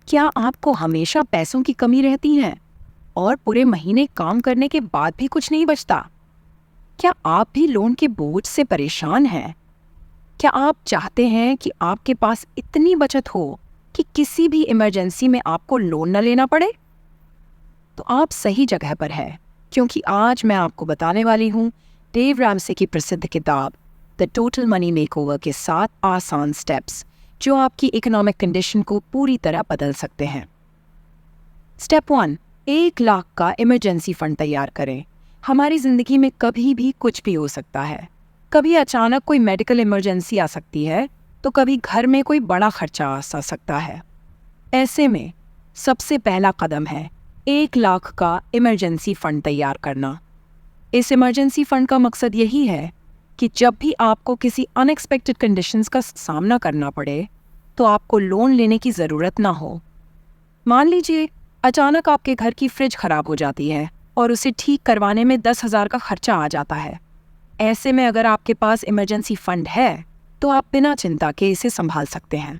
क्या आपको हमेशा पैसों की कमी रहती है और पूरे महीने काम करने के बाद भी कुछ नहीं बचता? क्या आप भी लोन के बोझ से परेशान हैं? क्या आप चाहते हैं कि आपके पास इतनी बचत हो कि किसी भी इमरजेंसी में आपको लोन न लेना पड़े? तो आप सही जगह पर हैं, क्योंकि आज मैं आपको बताने वाली हूँ डेव रैमसे की प्रसिद्ध किताब द टोटल मनी मेकओवर के 7 आसान स्टेप्स जो आपकी इकोनॉमिक कंडीशन को पूरी तरह बदल सकते हैं। स्टेप 1, 1 लाख का इमरजेंसी फंड तैयार करें। हमारी ज़िंदगी में कभी भी कुछ भी हो सकता है। कभी अचानक कोई मेडिकल इमरजेंसी आ सकती है, तो कभी घर में कोई बड़ा खर्चा आ सकता है। ऐसे में सबसे पहला कदम है 1 लाख का इमरजेंसी फंड तैयार करना। इस इमरजेंसी फंड का मकसद यही है कि जब भी आपको किसी अनएक्सपेक्टेड कंडीशंस का सामना करना पड़े, तो आपको लोन लेने की ज़रूरत ना हो। मान लीजिए अचानक आपके घर की फ्रिज खराब हो जाती है और उसे ठीक करवाने में 10,000 का खर्चा आ जाता है। ऐसे में अगर आपके पास इमरजेंसी फंड है, तो आप बिना चिंता के इसे संभाल सकते हैं।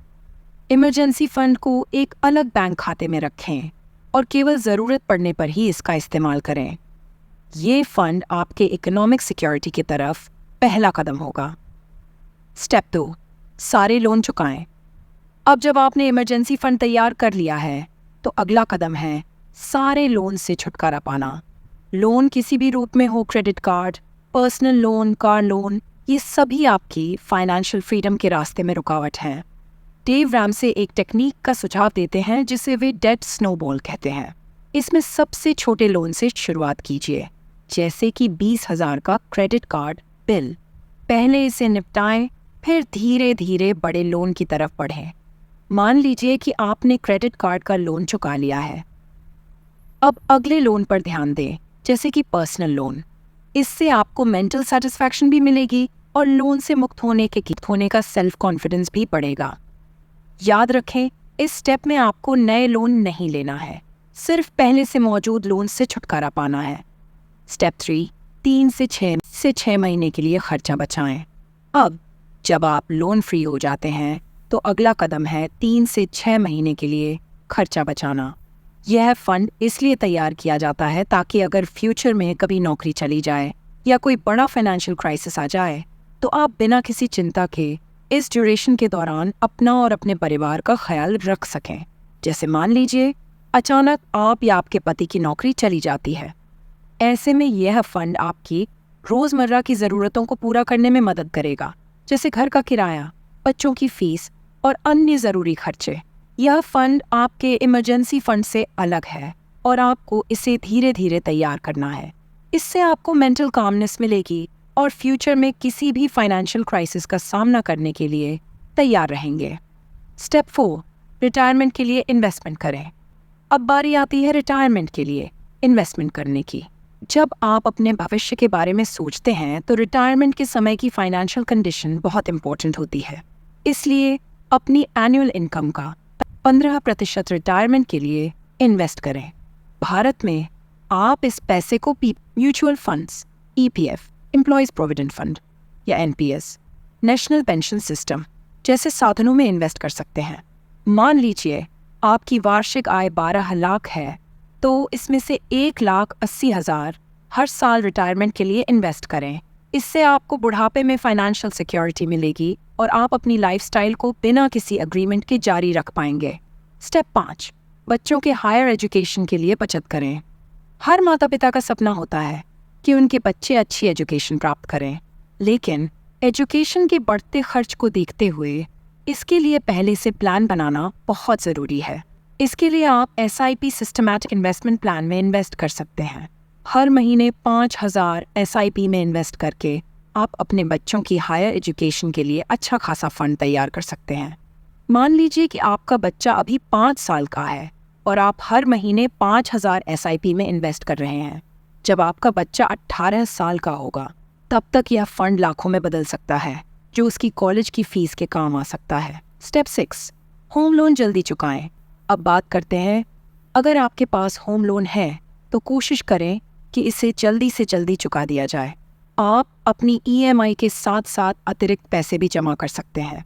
इमरजेंसी फंड को एक अलग बैंक खाते में रखें और केवल ज़रूरत पड़ने पर ही इसका इस्तेमाल करें। ये फंड आपके इकोनॉमिक सिक्योरिटी की तरफ पहला कदम होगा। स्टेप 2, सारे लोन चुकाएं। अब जब आपने इमरजेंसी फंड तैयार कर लिया है, तो अगला कदम है सारे लोन से छुटकारा पाना। लोन किसी भी रूप में हो, credit card, personal loan, car loan, ये सभी आपकी फाइनेंशियल फ्रीडम के रास्ते में रुकावट हैं। डेव रैमसे एक टेक्निक का सुझाव देते हैं जिसे वे डेट स्नोबॉल कहते हैं। इसमें सबसे छोटे लोन से शुरुआत कीजिए, जैसे कि 20,000 का क्रेडिट कार्ड बिल। पहले इसे निपटाएं, फिर धीरे धीरे बड़े लोन की तरफ बढ़ें। मान लीजिए कि आपने क्रेडिट कार्ड का लोन चुका लिया है। अब अगले लोन पर ध्यान दें, जैसे कि पर्सनल लोन। इससे आपको मेंटल सेटिस्फैक्शन भी मिलेगी और लोन से मुक्त होने का सेल्फ कॉन्फिडेंस भी बढ़ेगा। याद रखें, इस स्टेप में आपको नए लोन नहीं लेना है, सिर्फ पहले से मौजूद लोन से छुटकारा पाना है। स्टेप 3, 3 से 6 महीने के लिए खर्चा बचाएं। अब जब आप लोन फ्री हो जाते हैं, तो अगला कदम है 3 से 6 महीने के लिए खर्चा बचाना। यह फंड इसलिए तैयार किया जाता है ताकि अगर फ्यूचर में कभी नौकरी चली जाए या कोई बड़ा फाइनेंशियल क्राइसिस आ जाए, तो आप बिना किसी चिंता के इस ड्यूरेशन के दौरान अपना और अपने परिवार का ख्याल रख सकें। जैसे मान लीजिए अचानक आप या आपके पति की नौकरी चली जाती है। ऐसे में यह फंड आपकी रोज़मर्रा की ज़रूरतों को पूरा करने में मदद करेगा, जैसे घर का किराया, बच्चों की फीस और अन्य ज़रूरी खर्चे। यह फंड आपके इमरजेंसी फंड से अलग है और आपको इसे धीरे धीरे तैयार करना है। इससे आपको मेंटल कामनेस मिलेगी और फ्यूचर में किसी भी फाइनेंशियल क्राइसिस का सामना करने के लिए तैयार रहेंगे। स्टेप 4, रिटायरमेंट के लिए इन्वेस्टमेंट करें। अब बारी आती है रिटायरमेंट के लिए इन्वेस्टमेंट करने की। जब आप अपने भविष्य के बारे में सोचते हैं, तो रिटायरमेंट के समय की फाइनेंशियल कंडीशन बहुत इंपॉर्टेंट होती है। इसलिए अपनी एनुअल इनकम का 15% रिटायरमेंट के लिए इन्वेस्ट करें। भारत में आप इस पैसे को mutual funds, EPF, employees provident fund या NPS, नेशनल पेंशन सिस्टम जैसे साधनों में इन्वेस्ट कर सकते हैं। मान लीजिए आपकी वार्षिक आय 12 लाख है, तो इसमें से 1,80,000 हर साल रिटायरमेंट के लिए इन्वेस्ट करें। इससे आपको बुढ़ापे में फाइनेंशियल सिक्योरिटी मिलेगी और आप अपनी लाइफस्टाइल को बिना किसी एग्रीमेंट के जारी रख पाएंगे। स्टेप 5, बच्चों के हायर एजुकेशन के लिए बचत करें। हर माता पिता का सपना होता है कि उनके बच्चे अच्छी एजुकेशन प्राप्त करें, लेकिन एजुकेशन के बढ़ते खर्च को देखते हुए इसके लिए पहले से प्लान बनाना बहुत ज़रूरी है। इसके लिए आप SIP सिस्टमैटिक इन्वेस्टमेंट प्लान में इन्वेस्ट कर सकते हैं। हर महीने 5,000 SIP में इन्वेस्ट करके आप अपने बच्चों की हायर एजुकेशन के लिए अच्छा खासा फंड तैयार कर सकते हैं। मान लीजिए कि आपका बच्चा अभी 5 साल का है और आप हर महीने 5,000 SIP में इन्वेस्ट कर रहे हैं। जब आपका बच्चा 18 साल का होगा, तब तक यह फंड लाखों में बदल सकता है, जो उसकी कॉलेज की फीस के काम आ सकता है। स्टेप 6, होम लोन जल्दी चुकाएं। अब बात करते हैं, अगर आपके पास होम लोन है, तो कोशिश करें कि इसे जल्दी से जल्दी चुका दिया जाए। आप अपनी EMI के साथ साथ अतिरिक्त पैसे भी जमा कर सकते हैं।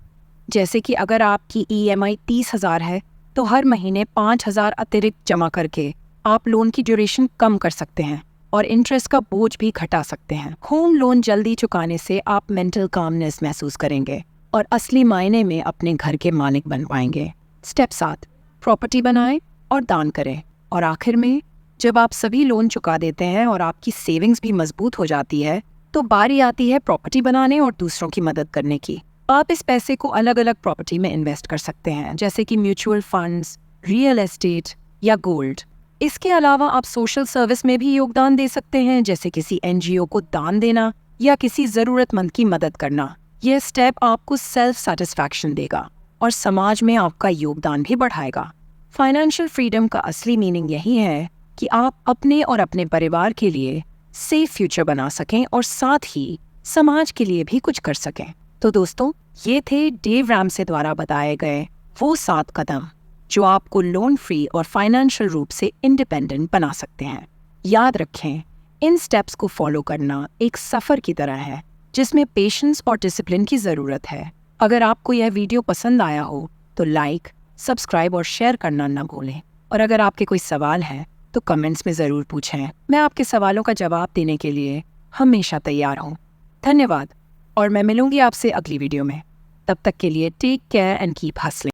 जैसे कि अगर आपकी EMI 30,000 है, तो हर महीने 5,000 अतिरिक्त जमा करके आप लोन की ड्यूरेशन कम कर सकते हैं और इंटरेस्ट का बोझ भी घटा सकते हैं। होम लोन जल्दी चुकाने से आप मेंटल कामनेस महसूस करेंगे और असली मायने में अपने घर के मालिक बन पाएंगे। स्टेप 7, प्रॉपर्टी बनाएं और दान करें। और आखिर में, जब आप सभी लोन चुका देते हैं और आपकी सेविंग्स भी मजबूत हो जाती है, तो बारी आती है प्रॉपर्टी बनाने और दूसरों की मदद करने की। आप इस पैसे को अलग अलग प्रॉपर्टी में इन्वेस्ट कर सकते हैं, जैसे कि म्यूचुअल फंड्स, रियल एस्टेट या गोल्ड। इसके अलावा आप सोशल सर्विस में भी योगदान दे सकते हैं, जैसे किसी एनजीओ को दान देना या किसी ज़रूरतमंद की मदद करना। यह स्टेप आपको सेल्फ सेटिस्फैक्शन देगा और समाज में आपका योगदान भी बढ़ाएगा। फाइनेंशियल फ्रीडम का असली मीनिंग यही है कि आप अपने और अपने परिवार के लिए सेफ फ्यूचर बना सकें और साथ ही समाज के लिए भी कुछ कर सकें। तो दोस्तों, ये थे डेव रैमसे द्वारा बताए गए वो 7 कदम जो आपको लोन फ्री और फाइनेंशियल रूप से इंडिपेंडेंट बना सकते हैं। याद रखें, इन स्टेप्स को फॉलो करना एक सफ़र की तरह है जिसमें पेशेंस और डिसिप्लिन की ज़रूरत है। अगर आपको यह वीडियो पसंद आया हो तो लाइक, सब्सक्राइब और शेयर करना न भूलें। और अगर आपके कोई सवाल है तो कमेंट्स में ज़रूर पूछें। मैं आपके सवालों का जवाब देने के लिए हमेशा तैयार हूँ। धन्यवाद, और मैं मिलूंगी आपसे अगली वीडियो में। तब तक के लिए take care and keep hustling.